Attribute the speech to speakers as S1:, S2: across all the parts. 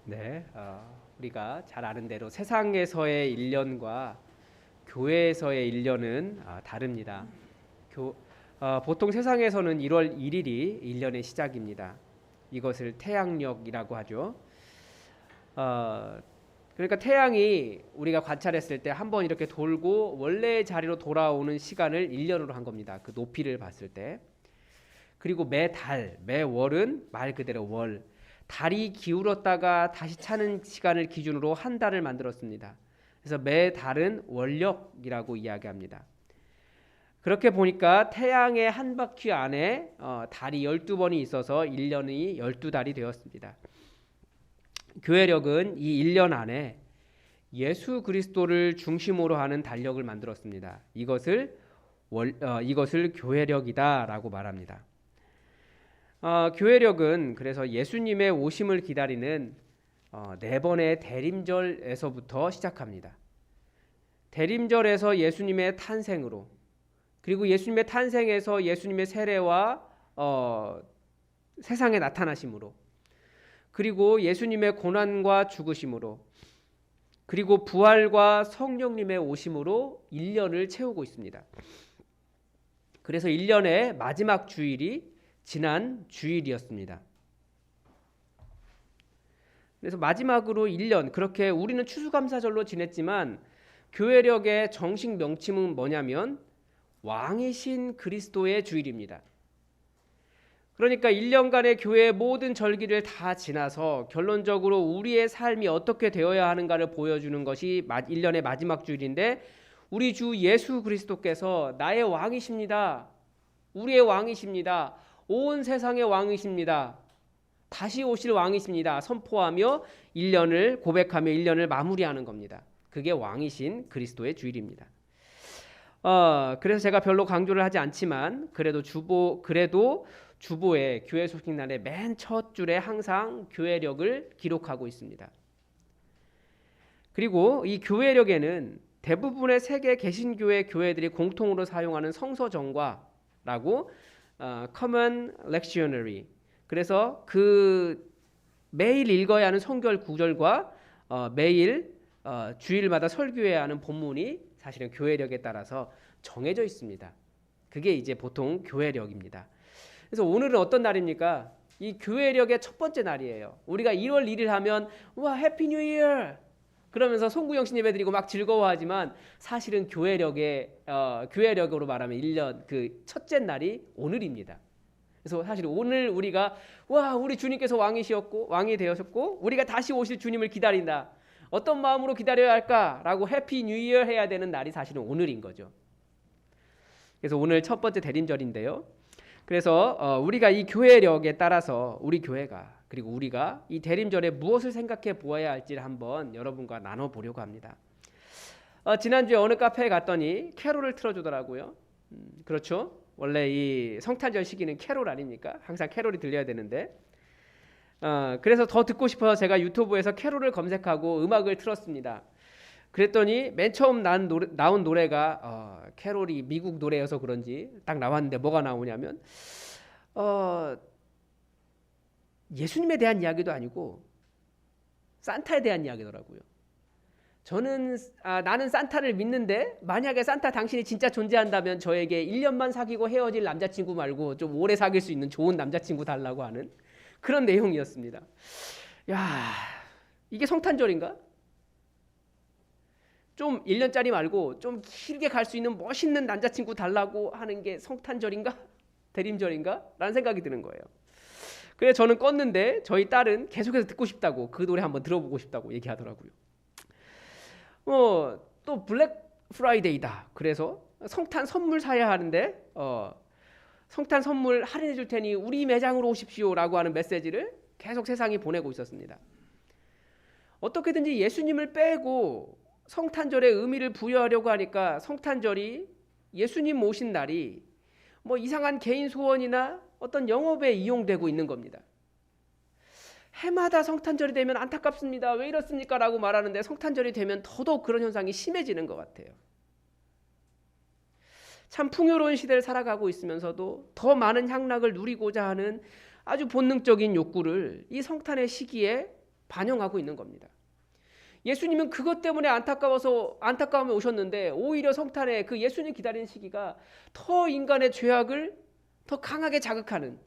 S1: 네, 우리가 잘 아는 대로 세상에서의 1년과 교회에서의 1년은 다릅니다. 보통 세상에서는 1월 1일이 1년의 시작입니다. 이것을 태양력이라고 하죠. 그러니까 태양이 우리가 관찰했을 때 한번 이렇게 돌고 원래의 자리로 돌아오는 시간을 1년으로 한 겁니다. 그 높이를 봤을 때. 그리고 매달, 매월은 말 그대로 월. 달이 기울었다가 다시 차는 시간을 기준으로 한 달을 만들었습니다. 그래서 매달은 월력이라고 이야기합니다. 그렇게 보니까 태양의 한 바퀴 안에 달이 12번이 있어서 1년이 12달이 되었습니다. 교회력은 이 1년 안에 예수 그리스도를 중심으로 하는 달력을 만들었습니다. 이것을 교회력이다라고 말합니다. 교회력은 그래서 예수님의 오심을 기다리는 네 번의 대림절에서부터 시작합니다. 대림절에서 예수님의 탄생으로, 그리고 예수님의 탄생에서 예수님의 세례와 세상에 나타나심으로, 그리고 예수님의 고난과 죽으심으로, 그리고 부활과 성령님의 오심으로 1년을 채우고 있습니다. 그래서 1년의 마지막 주일이 지난 주일이었습니다. 그래서 마지막으로 1년, 그렇게 우리는 추수감사절로 지냈지만 교회력의 정식 명칭은 뭐냐면 왕이신 그리스도의 주일입니다. 그러니까 1년간의 교회의 모든 절기를 다 지나서 결론적으로 우리의 삶이 어떻게 되어야 하는가를 보여주는 것이 1년의 마지막 주일인데, 우리 주 예수 그리스도께서 나의 왕이십니다. 우리의 왕이십니다. 온 세상의 왕이십니다. 다시 오실 왕이십니다. 선포하며 1년을 고백하며 1년을 마무리하는 겁니다. 그게 왕이신 그리스도의 주일입니다. 그래서 제가 별로 강조를 하지 않지만 그래도 주보의 교회 소식란의 맨 첫 줄에 항상 교회력을 기록하고 있습니다. 그리고 이 교회력에는 대부분의 세계 개신교회 교회들이 공통으로 사용하는 성서정과라고 Common Lectionary, 그래서 그 매일 읽어야 하는 성결 구절과 매일 주일마다 설교해야 하는 본문이 사실은 교회력에 따라서 정해져 있습니다. 그게 이제 보통 교회력입니다. 그래서 오늘은 어떤 날입니까? 이 교회력의 첫 번째 날이에요. 우리가 1월 1일 하면 와 해피 뉴 이어 그러면서 송구영신 예배 드리고 막 즐거워하지만 사실은 교회력으로 말하면 1년 그 첫째 날이 오늘입니다. 그래서 사실 오늘 우리가 우리 주님께서 왕이 되셨고 우리가 다시 오실 주님을 기다린다. 어떤 마음으로 기다려야 할까라고 해피 뉴 이어 해야 되는 날이 사실은 오늘인 거죠. 그래서 오늘 첫 번째 대림절인데요. 그래서 우리가 이 교회력에 따라서 우리 교회가, 그리고 우리가 이 대림절에 무엇을 생각해 보아야 할지를 한번 여러분과 나눠보려고 합니다. 지난주에 어느 카페에 갔더니 캐롤을 틀어주더라고요. 그렇죠? 원래 이 성탄절 시기는 캐롤 아닙니까? 항상 캐롤이 들려야 되는데 그래서 더 듣고 싶어서 제가 유튜브에서 캐롤을 검색하고 음악을 틀었습니다. 그랬더니 맨 처음 나온 노래가 캐롤이 미국 노래여서 그런지 딱 나왔는데 뭐가 나오냐면 예수님에 대한 이야기도 아니고 산타에 대한 이야기더라고요. 저는 나는 산타를 믿는데 만약에 산타 당신이 진짜 존재한다면 저에게 1년만 사귀고 헤어질 남자친구 말고 좀 오래 사귈 수 있는 좋은 남자친구 달라고 하는 그런 내용이었습니다. 야, 이게 성탄절인가? 좀 1년짜리 말고 좀 길게 갈 수 있는 멋있는 남자친구 달라고 하는 게 성탄절인가? 대림절인가? 라는 생각이 드는 거예요. 그래서 저는 껐는데 저희 딸은 계속해서 듣고 싶다고, 그 노래 한번 들어보고 싶다고 얘기하더라고요. 또 블랙 프라이데이다. 그래서 성탄 선물 사야 하는데 성탄 선물 할인해 줄 테니 우리 매장으로 오십시오 라고 하는 메시지를 계속 세상이 보내고 있었습니다. 어떻게든지 예수님을 빼고 성탄절의 의미를 부여하려고 하니까 성탄절이 예수님 모신 날이 뭐 이상한 개인 소원이나 어떤 영업에 이용되고 있는 겁니다. 해마다 성탄절이 되면 안타깝습니다. 왜 이렇습니까? 라고 말하는데 성탄절이 되면 더더욱 그런 현상이 심해지는 것 같아요. 참 풍요로운 시대를 살아가고 있으면서도 더 많은 향락을 누리고자 하는 아주 본능적인 욕구를 이 성탄의 시기에 반영하고 있는 겁니다. 예수님은 그것 때문에 안타까움에 오셨는데 오히려 성탄에 그 예수님 기다리는 시기가 더 인간의 죄악을 더 강하게 자극하는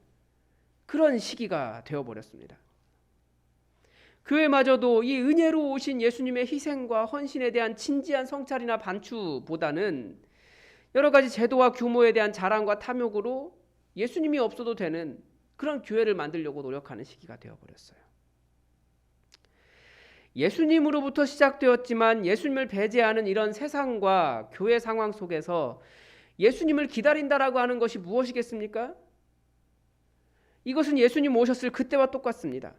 S1: 그런 시기가 되어버렸습니다. 교회마저도 이 은혜로 오신 예수님의 희생과 헌신에 대한 진지한 성찰이나 반추보다는 여러 가지 제도와 규모에 대한 자랑과 탐욕으로 예수님이 없어도 되는 그런 교회를 만들려고 노력하는 시기가 되어버렸어요. 예수님으로부터 시작되었지만 예수님을 배제하는 이런 세상과 교회 상황 속에서 예수님을 기다린다라고 하는 것이 무엇이겠습니까? 이것은 예수님 오셨을 그때와 똑같습니다.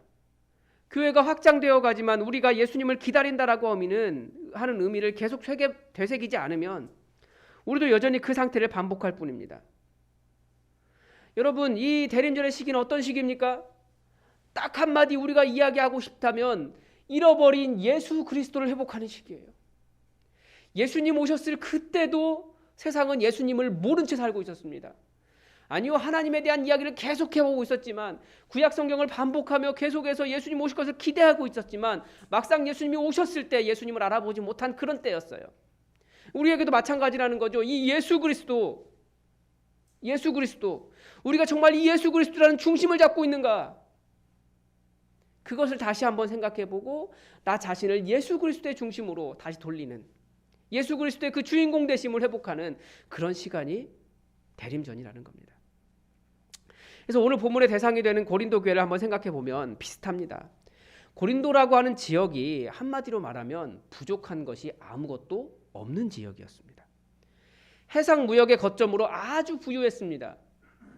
S1: 교회가 확장되어 가지만 우리가 예수님을 기다린다라고 하는 의미를 계속 되새기지 않으면 우리도 여전히 그 상태를 반복할 뿐입니다. 여러분, 이 대림절의 시기는 어떤 시기입니까? 딱 한마디 우리가 이야기하고 싶다면 잃어버린 예수 그리스도를 회복하는 시기예요. 예수님 오셨을 그때도 세상은 예수님을 모른 채 살고 있었습니다. 아니요, 하나님에 대한 이야기를 계속해오고 있었지만 구약 성경을 반복하며 계속해서 예수님 오실 것을 기대하고 있었지만 막상 예수님이 오셨을 때 예수님을 알아보지 못한 그런 때였어요. 우리에게도 마찬가지라는 거죠. 이 예수 그리스도 우리가 정말 이 예수 그리스도라는 중심을 잡고 있는가? 그것을 다시 한번 생각해보고 나 자신을 예수 그리스도의 중심으로 다시 돌리는, 예수 그리스도의 그 주인공 되심을 회복하는 그런 시간이 대림전이라는 겁니다. 그래서 오늘 본문의 대상이 되는 고린도 교회를 한번 생각해보면 비슷합니다. 고린도라고 하는 지역이 한마디로 말하면 부족한 것이 아무것도 없는 지역이었습니다. 해상 무역의 거점으로 아주 부유했습니다.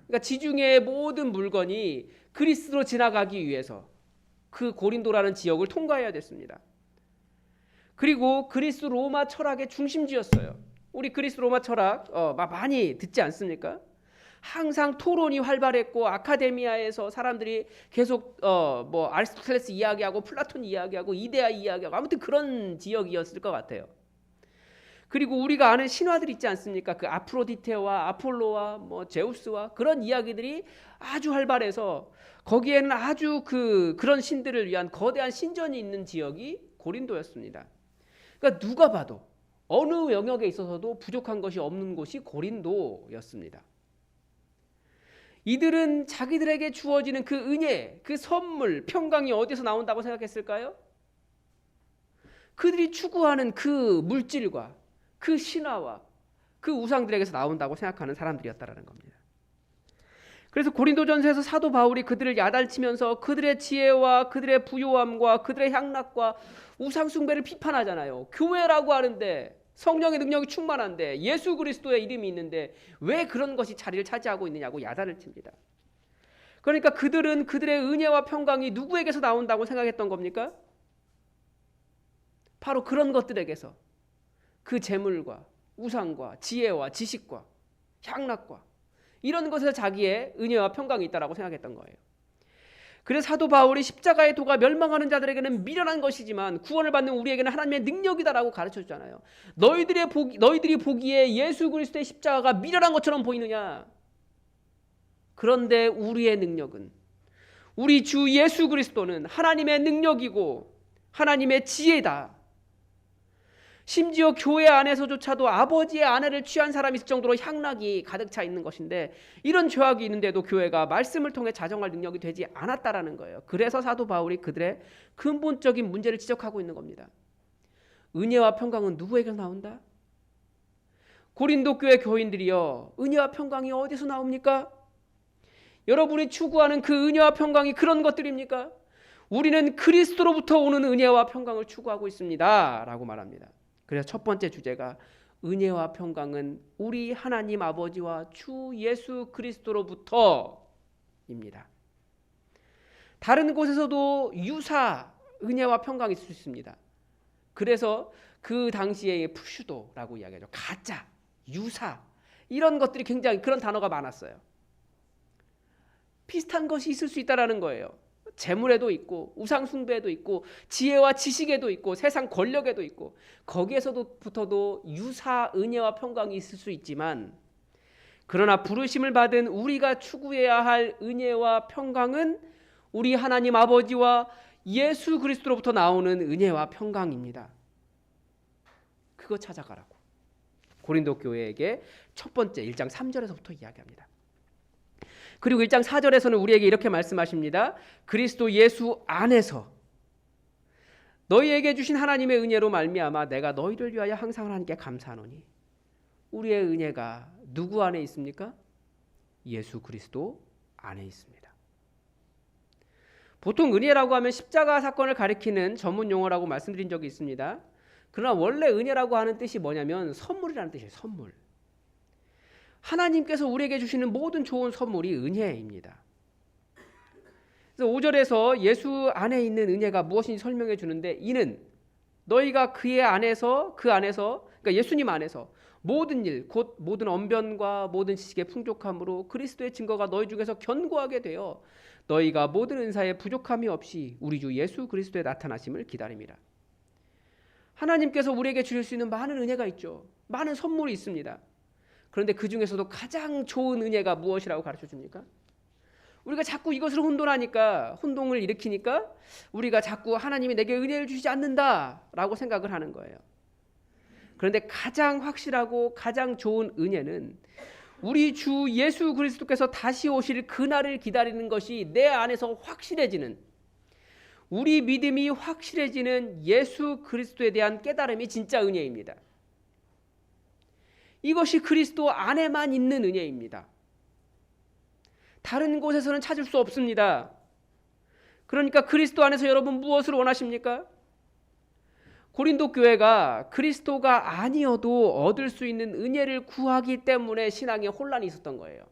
S1: 그러니까 지중해의 모든 물건이 그리스로 지나가기 위해서 그 고린도라는 지역을 통과해야 됐습니다. 그리고 그리스 로마 철학의 중심지였어요. 우리 그리스 로마 철학 많이 듣지 않습니까? 항상 토론이 활발했고 아카데미아에서 사람들이 계속 아리스토텔레스 이야기하고 플라톤 이야기하고 이데아 이야기하고 아무튼 그런 지역이었을 것 같아요. 그리고 우리가 아는 신화들 있지 않습니까? 그 아프로디테와 아폴로와 제우스와 그런 이야기들이 아주 활발해서 거기에는 아주 그런 신들을 위한 거대한 신전이 있는 지역이 고린도였습니다. 그러니까 누가 봐도 어느 영역에 있어서도 부족한 것이 없는 곳이 고린도였습니다. 이들은 자기들에게 주어지는 그 은혜, 그 선물, 평강이 어디서 나온다고 생각했을까요? 그들이 추구하는 그 물질과 그 신화와 그 우상들에게서 나온다고 생각하는 사람들이었다라는 겁니다. 그래서 고린도전서에서 사도 바울이 그들을 야단치면서 그들의 지혜와 그들의 부요함과 그들의 향락과 우상 숭배를 비판하잖아요. 교회라고 하는데 성령의 능력이 충만한데 예수 그리스도의 이름이 있는데 왜 그런 것이 자리를 차지하고 있느냐고 야단을 칩니다. 그러니까 그들은 그들의 은혜와 평강이 누구에게서 나온다고 생각했던 겁니까? 바로 그런 것들에게서, 그 재물과 우상과 지혜와 지식과 향락과 이런 것에서 자기의 은혜와 평강이 있다라고 생각했던 거예요. 그래서 사도 바울이 십자가의 도가 멸망하는 자들에게는 미련한 것이지만 구원을 받는 우리에게는 하나님의 능력이다라고 가르쳐주잖아요. 너희들이 보기에 예수 그리스도의 십자가가 미련한 것처럼 보이느냐? 그런데 우리의 능력은, 우리 주 예수 그리스도는 하나님의 능력이고 하나님의 지혜다. 심지어 교회 안에서조차도 아버지의 아내를 취한 사람이 있을 정도로 향락이 가득 차 있는 것인데 이런 죄악이 있는데도 교회가 말씀을 통해 자정할 능력이 되지 않았다라는 거예요. 그래서 사도 바울이 그들의 근본적인 문제를 지적하고 있는 겁니다. 은혜와 평강은 누구에게서 나온다? 고린도 교회 교인들이여, 은혜와 평강이 어디서 나옵니까? 여러분이 추구하는 그 은혜와 평강이 그런 것들입니까? 우리는 그리스도로부터 오는 은혜와 평강을 추구하고 있습니다 라고 말합니다. 그래서 첫 번째 주제가 은혜와 평강은 우리 하나님 아버지와 주 예수 그리스도로부터입니다. 다른 곳에서도 유사 은혜와 평강이 있을 수 있습니다. 그래서 그 당시에 푸슈도라고 이야기하죠. 가짜, 유사 이런 것들이 굉장히 그런 단어가 많았어요. 비슷한 것이 있을 수 있다라는 거예요. 재물에도 있고 우상 숭배에도 있고 지혜와 지식에도 있고 세상 권력에도 있고 거기에서부터도 유사 은혜와 평강이 있을 수 있지만 그러나 부르심을 받은 우리가 추구해야 할 은혜와 평강은 우리 하나님 아버지와 예수 그리스도로부터 나오는 은혜와 평강입니다. 그거 찾아가라고 고린도 교회에게 첫 번째 1장 3절에서부터 이야기합니다. 그리고 1장 4절에서는 우리에게 이렇게 말씀하십니다. 그리스도 예수 안에서 너희에게 주신 하나님의 은혜로 말미암아 내가 너희를 위하여 항상 하나님께 감사하노니. 우리의 은혜가 누구 안에 있습니까? 예수 그리스도 안에 있습니다. 보통 은혜라고 하면 십자가 사건을 가리키는 전문 용어라고 말씀드린 적이 있습니다. 그러나 원래 은혜라고 하는 뜻이 뭐냐면 선물이라는 뜻이에요. 선물. 하나님께서 우리에게 주시는 모든 좋은 선물이 은혜입니다. 그래서 5절에서 예수 안에 있는 은혜가 무엇인지 설명해 주는데, 이는 너희가 그의 안에서, 그 안에서, 그러니까 예수님 안에서 모든 일, 곧 모든 언변과 모든 지식의 풍족함으로 그리스도의 증거가 너희 중에서 견고하게 되어 너희가 모든 은사에 부족함이 없이 우리 주 예수 그리스도의 나타나심을 기다립니다. 하나님께서 우리에게 주실 수 있는 많은 은혜가 있죠. 많은 선물이 있습니다. 그런데 그 중에서도 가장 좋은 은혜가 무엇이라고 가르쳐 줍니까? 우리가 자꾸 이것을 혼동을 일으키니까 우리가 자꾸 하나님이 내게 은혜를 주시지 않는다라고 생각을 하는 거예요. 그런데 가장 확실하고 가장 좋은 은혜는 우리 주 예수 그리스도께서 다시 오실 그날을 기다리는 것이 내 안에서 확실해지는, 우리 믿음이 확실해지는 예수 그리스도에 대한 깨달음이 진짜 은혜입니다. 이것이 그리스도 안에만 있는 은혜입니다. 다른 곳에서는 찾을 수 없습니다. 그러니까 그리스도 안에서 여러분 무엇을 원하십니까? 고린도 교회가 그리스도가 아니어도 얻을 수 있는 은혜를 구하기 때문에 신앙에 혼란이 있었던 거예요.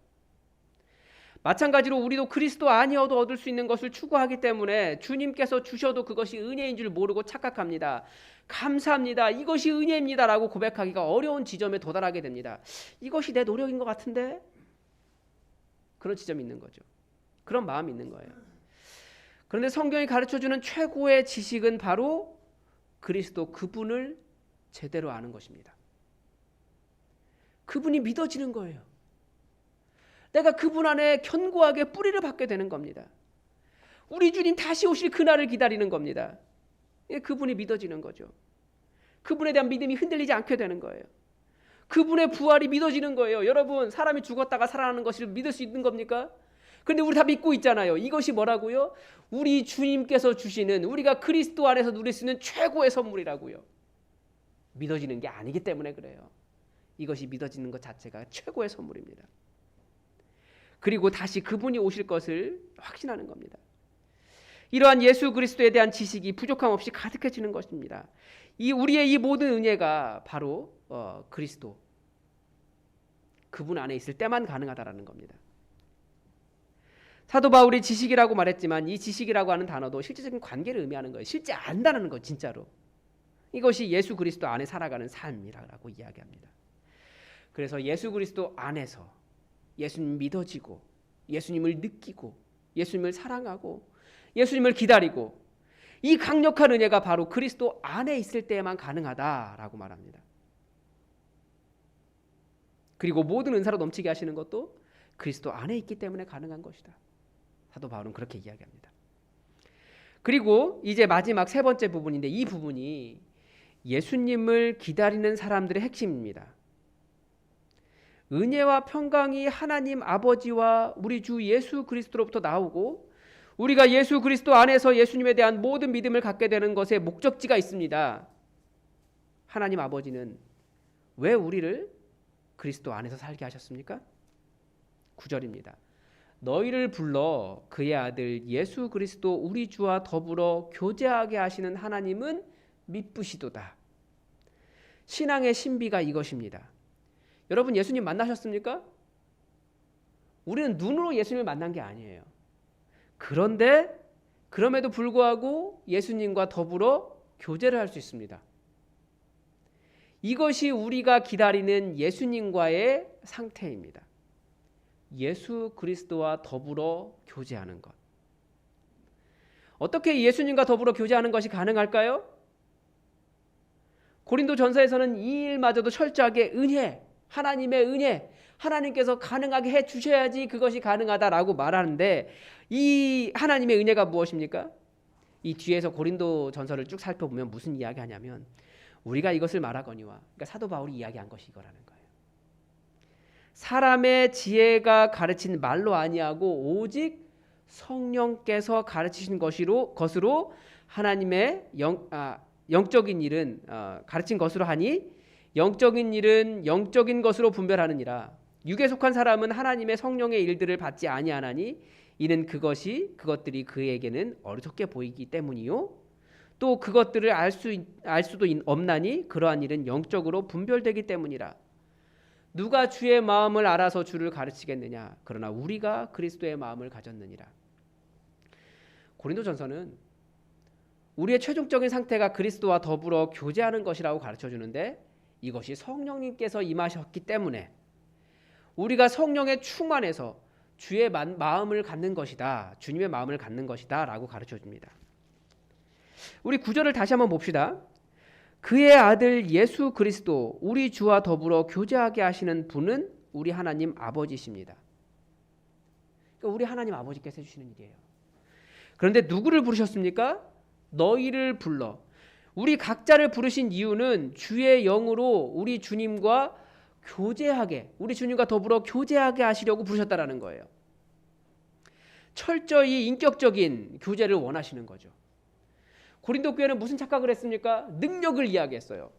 S1: 마찬가지로 우리도 그리스도 아니어도 얻을 수 있는 것을 추구하기 때문에 주님께서 주셔도 그것이 은혜인 줄 모르고 착각합니다. 감사합니다. 이것이 은혜입니다. 라고 고백하기가 어려운 지점에 도달하게 됩니다. 이것이 내 노력인 것 같은데? 그런 지점이 있는 거죠. 그런 마음이 있는 거예요. 그런데 성경이 가르쳐주는 최고의 지식은 바로 그리스도 그분을 제대로 아는 것입니다. 그분이 믿어지는 거예요. 내가 그분 안에 견고하게 뿌리를 받게 되는 겁니다. 우리 주님 다시 오실 그날을 기다리는 겁니다. 그분이 믿어지는 거죠. 그분에 대한 믿음이 흔들리지 않게 되는 거예요. 그분의 부활이 믿어지는 거예요. 여러분, 사람이 죽었다가 살아나는 것을 믿을 수 있는 겁니까? 그런데 우리 다 믿고 있잖아요. 이것이 뭐라고요? 우리 주님께서 주시는, 우리가 그리스도 안에서 누릴 수 있는 최고의 선물이라고요. 믿어지는 게 아니기 때문에 그래요. 이것이 믿어지는 것 자체가 최고의 선물입니다. 그리고 다시 그분이 오실 것을 확신하는 겁니다. 이러한 예수 그리스도에 대한 지식이 부족함 없이 가득해지는 것입니다. 우리의 이 모든 은혜가 바로 그리스도, 그분 안에 있을 때만 가능하다라는 겁니다. 사도 바울이 지식이라고 말했지만 이 지식이라고 하는 단어도 실제적인 관계를 의미하는 거예요. 실제 안다는 거, 진짜로. 이것이 예수 그리스도 안에 살아가는 삶이라고 이야기합니다. 그래서 예수 그리스도 안에서 예수님 믿어지고, 예수님을 느끼고, 예수님을 사랑하고, 예수님을 기다리고, 이 강력한 은혜가 바로 그리스도 안에 있을 때에만 가능하다라고 말합니다. 그리고 모든 은사로 넘치게 하시는 것도 그리스도 안에 있기 때문에 가능한 것이다. 사도 바울은 그렇게 이야기합니다. 그리고 이제 마지막 세 번째 부분인데, 이 부분이 예수님을 기다리는 사람들의 핵심입니다. 은혜와 평강이 하나님 아버지와 우리 주 예수 그리스도로부터 나오고, 우리가 예수 그리스도 안에서 예수님에 대한 모든 믿음을 갖게 되는 것에 목적지가 있습니다. 하나님 아버지는 왜 우리를 그리스도 안에서 살게 하셨습니까? 9절입니다. 너희를 불러 그의 아들 예수 그리스도 우리 주와 더불어 교제하게 하시는 하나님은 미쁘시도다. 신앙의 신비가 이것입니다. 여러분, 예수님 만나셨습니까? 우리는 눈으로 예수님을 만난 게 아니에요. 그런데 그럼에도 불구하고 예수님과 더불어 교제를 할 수 있습니다. 이것이 우리가 기다리는 예수님과의 상태입니다. 예수 그리스도와 더불어 교제하는 것. 어떻게 예수님과 더불어 교제하는 것이 가능할까요? 고린도 전서에서는 이 일마저도 철저하게 은혜, 하나님의 은혜, 하나님께서 가능하게 해 주셔야지 그것이 가능하다라고 말하는데, 이 하나님의 은혜가 무엇입니까? 이 뒤에서 고린도 전서를 쭉 살펴보면 무슨 이야기 하냐면 우리가 이것을 말하거니와, 그러니까 사도 바울이 이야기한 것이 이거라는 거예요. 사람의 지혜가 가르친 말로 아니하고 오직 성령께서 가르치신 것으로 하나님의 영적인 일은 가르친 것으로 하니 영적인 일은 영적인 것으로 분별하느니라. 육에 속한 사람은 하나님의 성령의 일들을 받지 아니하나니 이는 그것들이 그에게는 어리석게 보이기 때문이요 또 그것들을 알 수도 없나니 그러한 일은 영적으로 분별되기 때문이라. 누가 주의 마음을 알아서 주를 가르치겠느냐? 그러나 우리가 그리스도의 마음을 가졌느니라. 고린도전서는 우리의 최종적인 상태가 그리스도와 더불어 교제하는 것이라고 가르쳐주는데 이것이 성령님께서 임하셨기 때문에 우리가 성령에 충만해서 주의 마음을 갖는 것이다, 주님의 마음을 갖는 것이다 라고 가르쳐줍니다. 우리 9절을 다시 한번 봅시다. 그의 아들 예수 그리스도 우리 주와 더불어 교제하게 하시는 분은 우리 하나님 아버지십니다. 그러니까 우리 하나님 아버지께서 해주시는 일이에요. 그런데 누구를 부르셨습니까? 너희를 불러. 우리 각자를 부르신 이유는 주의 영으로 우리 주님과 교제하게, 우리 주님과 더불어 교제하게 하시려고 부르셨다라는 거예요. 철저히 인격적인 교제를 원하시는 거죠. 고린도 교회는 무슨 착각을 했습니까? 능력을 이야기했어요.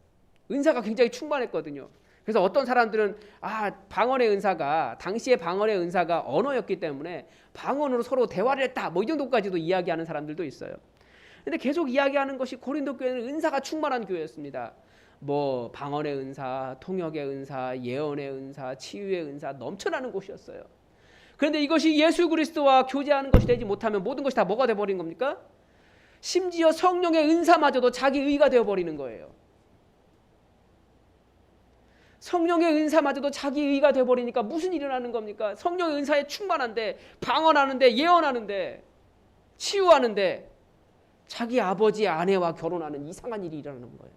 S1: 은사가 굉장히 충만했거든요. 그래서 어떤 사람들은 방언의 은사가, 당시의 방언의 은사가 언어였기 때문에 방언으로 서로 대화를 했다, 뭐 이 정도까지도 이야기하는 사람들도 있어요. 근데 계속 이야기하는 것이 고린도 교회는 은사가 충만한 교회였습니다. 뭐 방언의 은사, 통역의 은사, 예언의 은사, 치유의 은사 넘쳐나는 곳이었어요. 그런데 이것이 예수 그리스도와 교제하는 것이 되지 못하면 모든 것이 다 뭐가 되어버린 겁니까? 심지어 성령의 은사마저도 자기 의가 되어버리는 거예요. 성령의 은사마저도 자기 의가 되어버리니까 무슨 일이 일어나는 겁니까? 성령의 은사에 충만한데, 방언하는데, 예언하는데, 치유하는데 자기 아버지 아내와 결혼하는 이상한 일이 일어나는 거예요.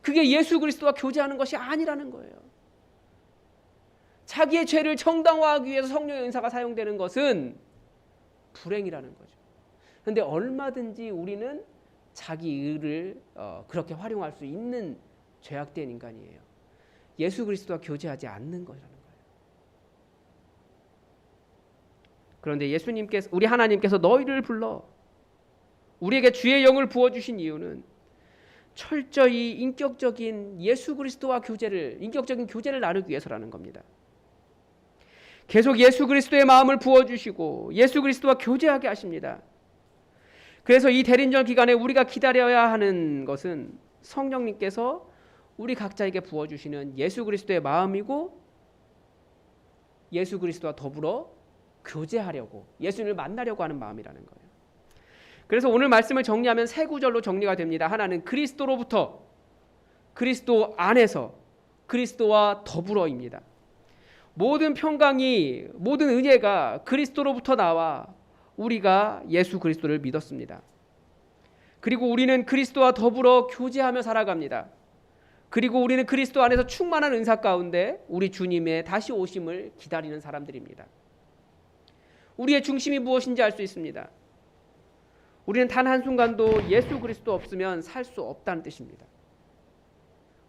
S1: 그게 예수 그리스도와 교제하는 것이 아니라는 거예요. 자기의 죄를 정당화하기 위해서 성령의 은사가 사용되는 것은 불행이라는 거죠. 그런데 얼마든지 우리는 자기 의를 그렇게 활용할 수 있는 죄악된 인간이에요. 예수 그리스도와 교제하지 않는 것이라는 거예요. 그런데 예수님께서, 우리 하나님께서 너희를 불러 우리에게 주의 영을 부어주신 이유는 철저히 인격적인 예수 그리스도와 인격적인 교제를 나누기 위해서라는 겁니다. 계속 예수 그리스도의 마음을 부어주시고 예수 그리스도와 교제하게 하십니다. 그래서 이 대린절 기간에 우리가 기다려야 하는 것은 성령님께서 우리 각자에게 부어주시는 예수 그리스도의 마음이고 예수 그리스도와 더불어 교제하려고, 예수님을 만나려고 하는 마음이라는 거예요. 그래서 오늘 말씀을 정리하면 세 구절로 정리가 됩니다. 하나는 그리스도로부터, 그리스도 안에서, 그리스도와 더불어입니다. 모든 평강이, 모든 은혜가 그리스도로부터 나와 우리가 예수 그리스도를 믿었습니다. 그리고 우리는 그리스도와 더불어 교제하며 살아갑니다. 그리고 우리는 그리스도 안에서 충만한 은사 가운데 우리 주님의 다시 오심을 기다리는 사람들입니다. 우리의 중심이 무엇인지 알 수 있습니다. 우리는 단 한순간도 예수 그리스도 없으면 살 수 없다는 뜻입니다.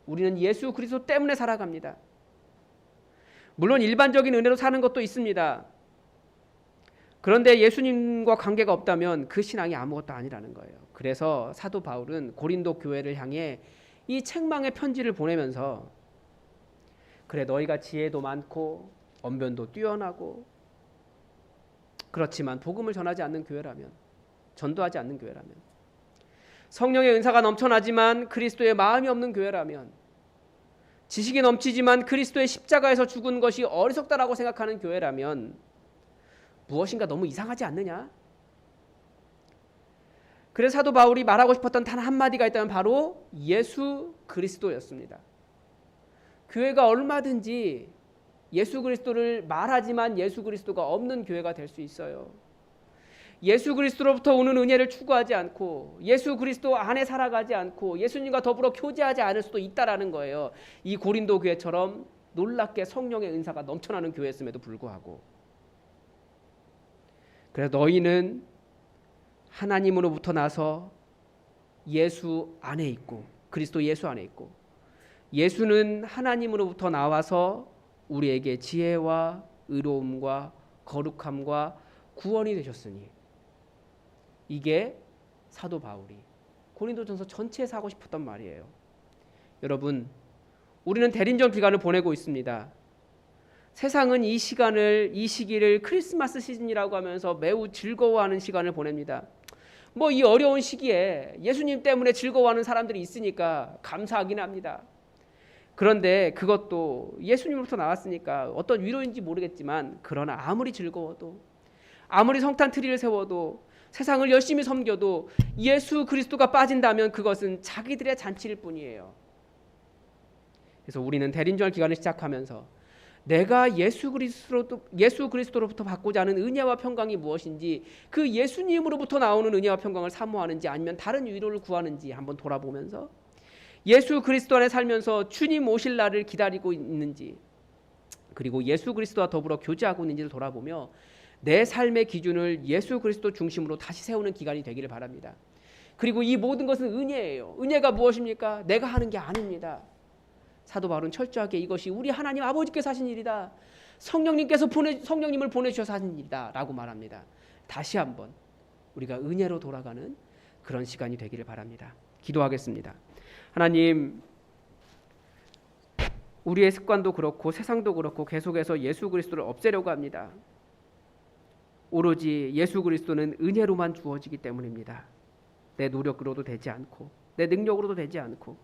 S1: 우리는 예수 그리스도 때문에 살아갑니다. 물론 일반적인 은혜로 사는 것도 있습니다. 그런데 예수님과 관계가 없다면 그 신앙이 아무것도 아니라는 거예요. 그래서 사도 바울은 고린도 교회를 향해 이 책망의 편지를 보내면서 그래, 너희가 지혜도 많고 언변도 뛰어나고 그렇지만 복음을 전하지 않는 교회라면, 전도하지 않는 교회라면, 성령의 은사가 넘쳐나지만 그리스도의 마음이 없는 교회라면, 지식이 넘치지만 그리스도의 십자가에서 죽은 것이 어리석다라고 생각하는 교회라면 무엇인가 너무 이상하지 않느냐? 그래서 사도 바울이 말하고 싶었던 단 한마디가 있다면 바로 예수 그리스도였습니다. 교회가 얼마든지 예수 그리스도를 말하지만 예수 그리스도가 없는 교회가 될 수 있어요. 예수 그리스도로부터 오는 은혜를 추구하지 않고 예수 그리스도 안에 살아가지 않고 예수님과 더불어 교제하지 않을 수도 있다라는 거예요. 이 고린도 교회처럼 놀랍게 성령의 은사가 넘쳐나는 교회였음에도 불구하고. 그래서 너희는 하나님으로부터 나서 예수 안에 있고 그리스도 예수 안에 있고 예수는 하나님으로부터 나와서 우리에게 지혜와 의로움과 거룩함과 구원이 되셨으니 이게 사도 바울이 고린도전서 전체에서 하고 싶었던 말이에요. 여러분, 우리는 대린전 기간을 보내고 있습니다. 세상은 이 시기를 크리스마스 시즌이라고 하면서 매우 즐거워하는 시간을 보냅니다. 뭐 이 어려운 시기에 예수님 때문에 즐거워하는 사람들이 있으니까 감사하긴 합니다. 그런데 그것도 예수님으로부터 나왔으니까 어떤 위로인지 모르겠지만 그러나 아무리 즐거워도 아무리 성탄 트리를 세워도 세상을 열심히 섬겨도 예수 그리스도가 빠진다면 그것은 자기들의 잔치일 뿐이에요. 그래서 우리는 대린절 기간을 시작하면서 내가 예수 그리스도로부터 받고자 하는 은혜와 평강이 무엇인지 그 예수님으로부터 나오는 은혜와 평강을 사모하는지 아니면 다른 위로를 구하는지 한번 돌아보면서 예수 그리스도 안에 살면서 주님 오실 날을 기다리고 있는지 그리고 예수 그리스도와 더불어 교제하고 있는지를 돌아보며 내 삶의 기준을 예수 그리스도 중심으로 다시 세우는 기간이 되기를 바랍니다. 그리고 이 모든 것은 은혜예요. 은혜가 무엇입니까? 내가 하는 게 아닙니다. 사도 바울은 철저하게 이것이 우리 하나님 아버지께서 하신 일이다. 성령님을 보내주셔서 하신 일이다 라고 말합니다. 다시 한번 우리가 은혜로 돌아가는 그런 시간이 되기를 바랍니다. 기도하겠습니다. 하나님, 우리의 습관도 그렇고 세상도 그렇고 계속해서 예수 그리스도를 없애려고 합니다. 오로지 예수 그리스도는 은혜로만 주어지기 때문입니다. 내 노력으로도 되지 않고 내 능력으로도 되지 않고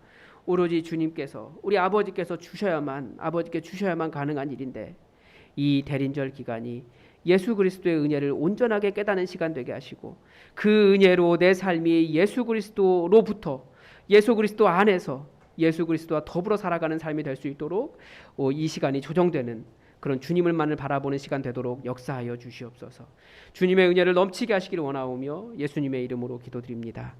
S1: 오로지 주님께서 우리 아버지께 주셔야만 가능한 일인데 이 대린절 기간이 예수 그리스도의 은혜를 온전하게 깨닫는 시간 되게 하시고 그 은혜로 내 삶이 예수 그리스도로부터 예수 그리스도 안에서 예수 그리스도와 더불어 살아가는 삶이 될 수 있도록 이 시간이 조정되는 그런 주님을만을 바라보는 시간 되도록 역사하여 주시옵소서. 주님의 은혜를 넘치게 하시기를 원하오며 예수님의 이름으로 기도드립니다.